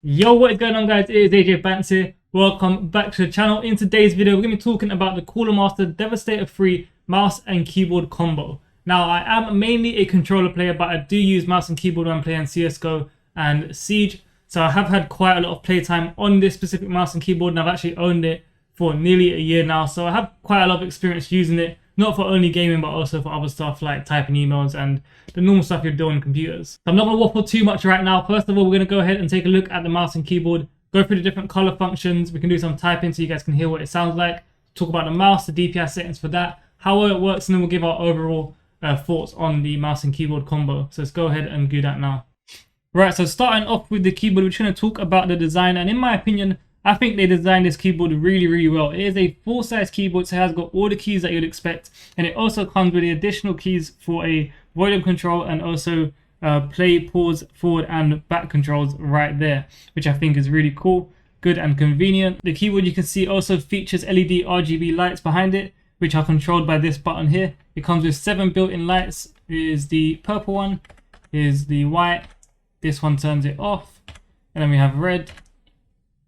Yo, what is going on, guys? It is AJ Bants here. Welcome back to the channel. In today's video, we're going to be talking about the Cooler Master Devastator 3 mouse and keyboard combo. Now, I am mainly a controller player, but I do use mouse and keyboard when I'm playing CSGO and Siege. So I have had quite a lot of playtime on this specific mouse and keyboard, and I've actually owned it for nearly a year now. So I have quite a lot of experience using it, not for only gaming, but also for other stuff like typing emails and the normal stuff you're doing on computers. So I'm not going to waffle too much right now. First of all, we're going to go ahead and take a look at the mouse and keyboard, go through the different color functions. We can do some typing so you guys can hear what it sounds like, talk about the mouse, the DPI settings for that, how it works, and then we'll give our overall thoughts on the mouse and keyboard combo. So let's go ahead and do that now. Right, so starting off with the keyboard, we're going to talk about the design, and in my opinion, I think they designed this keyboard really well. It is a full-size keyboard, so it has got all the keys that you'd expect, and it also comes with the additional keys for a volume control and also play, pause, forward and back controls right there, which I think is really cool, good and convenient. The keyboard, you can see, also features LED RGB lights behind it, which are controlled by this button here. It comes with 7 built-in lights. Here's the purple one, here's the white, this one turns it off, and then we have red,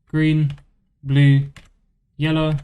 green, blue, yellow,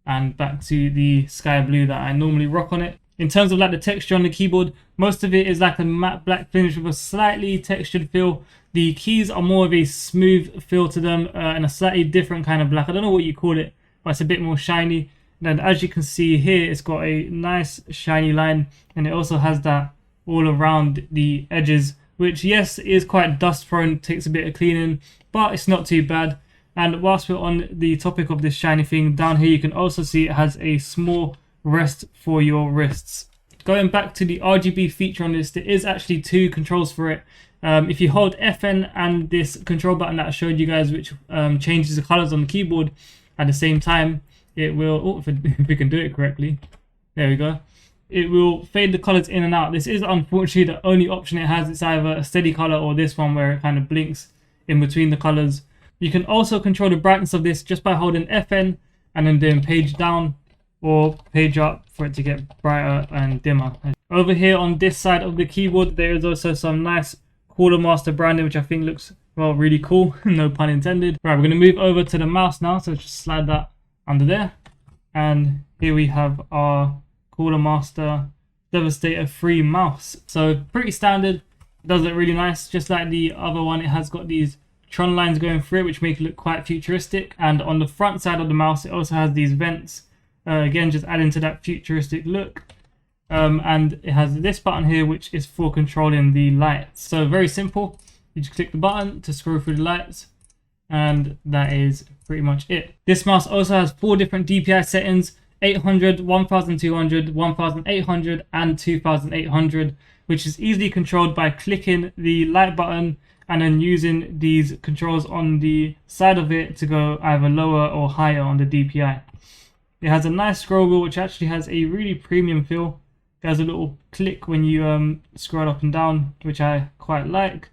and back to the sky blue that I normally rock on it. In terms of like the texture on the keyboard, most of it is like a matte black finish with a slightly textured feel. The keys are more of a smooth feel to them and a slightly different kind of black. I don't know what you call it, but it's a bit more shiny. And then as you can see here, it's got a nice shiny line, and it also has that all around the edges, which yes, is quite dust prone, takes a bit of cleaning, but it's not too bad. And whilst we're on the topic of this shiny thing, down here you can also see it has a small rest for your wrists. Going back to the RGB feature on this, there is actually two controls for it. If you hold FN and this control button that I showed you guys, which changes the colors on the keyboard at the same time, it will, if we can do it correctly, there we go. It will fade the colors in and out. This is unfortunately the only option it has. It's either a steady color or this one where it kind of blinks in between the colors. You can also control the brightness of this just by holding FN and then doing page down or page up for it to get brighter and dimmer. Over here on this side of the keyboard, there is also some nice Cooler Master branding, which I think looks, well, really cool. No pun intended. Right, we're going to move over to the mouse now, so just slide that under there. And here we have our Cooler Master Devastator 3 mouse. So pretty standard, does it really nice. Just like the other one, it has got these Tron lines going through it, which make it look quite futuristic. And on the front side of the mouse, it also has these vents, again just adding to that futuristic look. And it has this button here, which is for controlling the lights. So very simple, you just click the button to scroll through the lights, and that is pretty much it. This mouse also has 4 different DPI settings: 800, 1200, 1800 and 2800, which is easily controlled by clicking the light button and then using these controls on the side of it to go either lower or higher on the DPI. It has a nice scroll wheel, which actually has a really premium feel. It has a little click when you scroll up and down, which I quite like.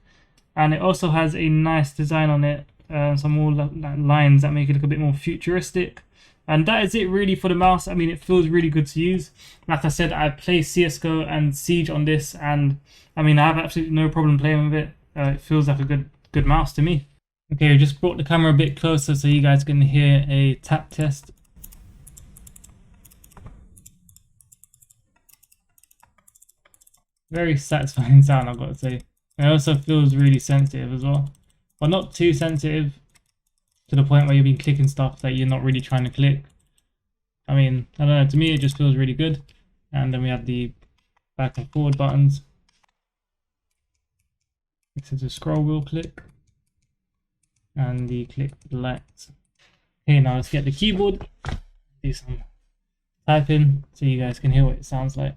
And it also has a nice design on it, some more lines that make it look a bit more futuristic. And that is it really for the mouse. I mean, it feels really good to use. Like I said, I play CSGO and Siege on this, and I mean, I have absolutely no problem playing with it. It feels like a good mouse to me. Okay, I just brought the camera a bit closer so you guys can hear a tap test. Very satisfying sound, I've got to say. It also feels really sensitive as well, but not too sensitive to the point where you've been clicking stuff that you're not really trying to click. I mean, I don't know, to me it just feels really good. And then we have the back and forward buttons. This is a scroll wheel click and the click the lights. Okay, now let's get the keyboard, do some typing so you guys can hear what it sounds like.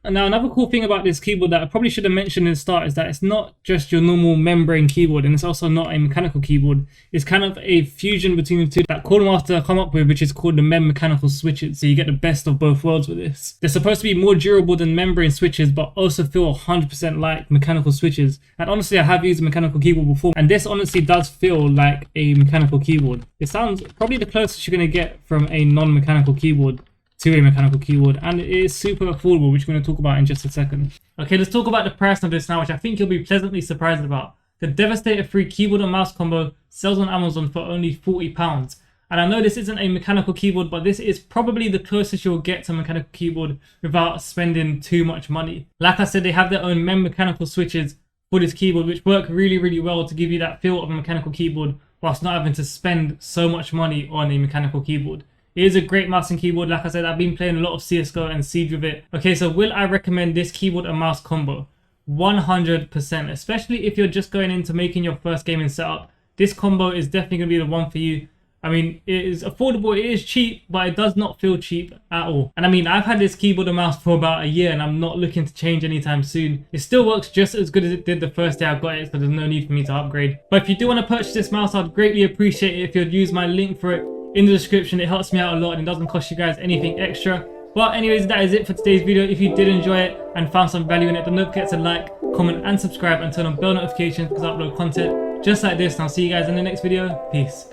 And now another cool thing about this keyboard that I probably should have mentioned in the start is that it's not just your normal membrane keyboard, and it's also not a mechanical keyboard. It's kind of a fusion between the two that Cooler Master come up with, which is called the mem-mechanical switches. So you get the best of both worlds with this. They're supposed to be more durable than membrane switches, but also feel 100% like mechanical switches. And honestly, I have used a mechanical keyboard before, and this honestly does feel like a mechanical keyboard. It sounds probably the closest you're going to get from a non-mechanical keyboard. two-way mechanical keyboard, and it is super affordable, which we're going to talk about in just a second. Okay, let's talk about the price of this now, which I think you'll be pleasantly surprised about. The Devastator 3 keyboard and mouse combo sells on Amazon for only £40. And I know this isn't a mechanical keyboard, but this is probably the closest you'll get to a mechanical keyboard without spending too much money. Like I said, they have their own mem-mechanical switches for this keyboard, which work really well to give you that feel of a mechanical keyboard whilst not having to spend so much money on a mechanical keyboard. It is a great mouse and keyboard. Like I said, I've been playing a lot of CSGO and Siege with it. Okay, so will I recommend this keyboard and mouse combo? 100%, especially if you're just going into making your first gaming setup. This combo is definitely going to be the one for you. I mean, it is affordable, it is cheap, but it does not feel cheap at all. And I mean, I've had this keyboard and mouse for about a year and I'm not looking to change anytime soon. It still works just as good as it did the first day I got it, so there's no need for me to upgrade. But if you do want to purchase this mouse, I'd greatly appreciate it if you'd use my link for it in the description. It helps me out a lot and it doesn't cost you guys anything extra. But anyways, that is it for today's video. If you did enjoy it and found some value in it, then don't forget to like, comment and subscribe and turn on bell notifications because I upload content just like this. And I'll see you guys in the next video. Peace.